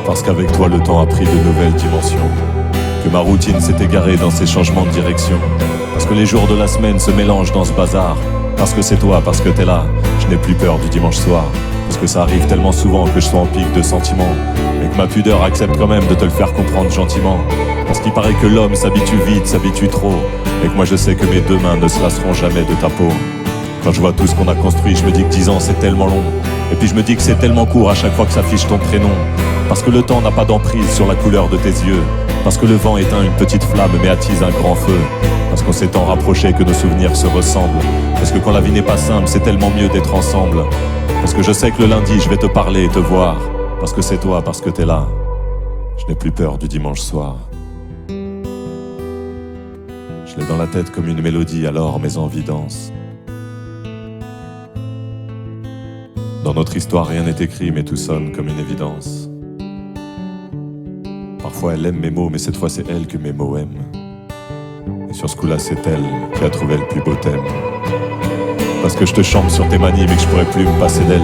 Parce qu'avec toi le temps a pris de nouvelles dimensions, que ma routine s'est égarée dans ces changements de direction, parce que les jours de la semaine se mélangent dans ce bazar, parce que c'est toi, parce que t'es là, je n'ai plus peur du dimanche soir, parce que ça arrive tellement souvent que je sois en pic de sentiments, et que ma pudeur accepte quand même de te le faire comprendre gentiment, parce qu'il paraît que l'homme s'habitue vite, s'habitue trop, et que moi je sais que mes deux mains ne se lasseront jamais de ta peau. Quand je vois tout ce qu'on a construit, je me dis que 10 ans c'est tellement long, et puis je me dis que c'est tellement court à chaque fois que s'affiche ton prénom. Parce que le temps n'a pas d'emprise sur la couleur de tes yeux, parce que le vent éteint une petite flamme mais attise un grand feu, parce qu'on s'est tant rapproché que nos souvenirs se ressemblent, parce que quand la vie n'est pas simple, c'est tellement mieux d'être ensemble, parce que je sais que le lundi je vais te parler et te voir, parce que c'est toi, parce que t'es là, je n'ai plus peur du dimanche soir. Je l'ai dans la tête comme une mélodie, alors mes envies dansent. Dans notre histoire rien n'est écrit mais tout sonne comme une évidence. Parfois elle aime mes mots, mais cette fois c'est elle que mes mots aiment. Et sur ce coup-là c'est elle qui a trouvé le plus beau thème. Parce que je te chante sur tes manies mais que je pourrais plus me passer d'elle.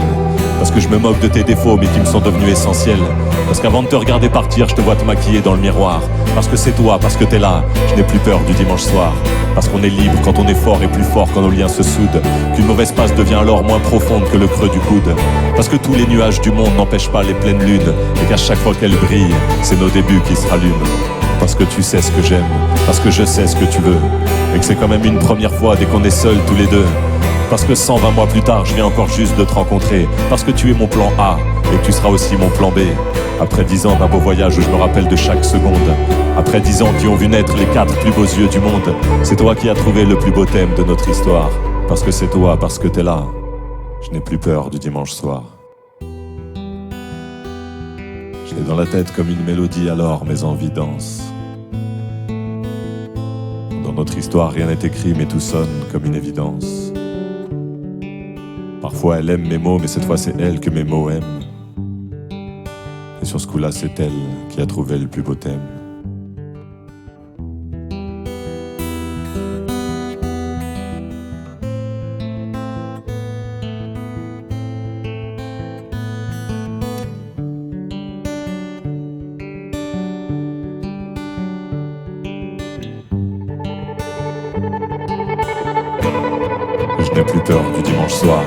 Parce que je me moque de tes défauts mais qui me sont devenus essentiels. Parce qu'avant de te regarder partir, je te vois te maquiller dans le miroir. Parce que c'est toi, parce que t'es là, je n'ai plus peur du dimanche soir. Parce qu'on est libre quand on est fort et plus fort quand nos liens se soudent. Qu'une mauvaise passe devient alors moins profonde que le creux du coude. Parce que tous les nuages du monde n'empêchent pas les pleines lunes. Et qu'à chaque fois qu'elles brillent, c'est nos débuts qui se rallument. Parce que tu sais ce que j'aime, parce que je sais ce que tu veux. Et que c'est quand même une première fois dès qu'on est seuls tous les deux. Parce que 120 mois plus tard, je viens encore juste de te rencontrer. Parce que tu es mon plan A et que tu seras aussi mon plan B. Après 10 ans d'un beau voyage où je me rappelle de chaque seconde. Après 10 ans qui ont vu naître les 4 plus beaux yeux du monde. C'est toi qui as trouvé le plus beau thème de notre histoire. Parce que c'est toi, parce que t'es là, je n'ai plus peur du dimanche soir. Je l'ai dans la tête comme une mélodie, alors mes envies dansent. Dans notre histoire rien n'est écrit mais tout sonne comme une évidence. Parfois elle aime mes mots, mais cette fois c'est elle que mes mots aiment. Et sur ce coup-là, c'est elle qui a trouvé le plus beau thème. Je n'ai plus peur du dimanche soir.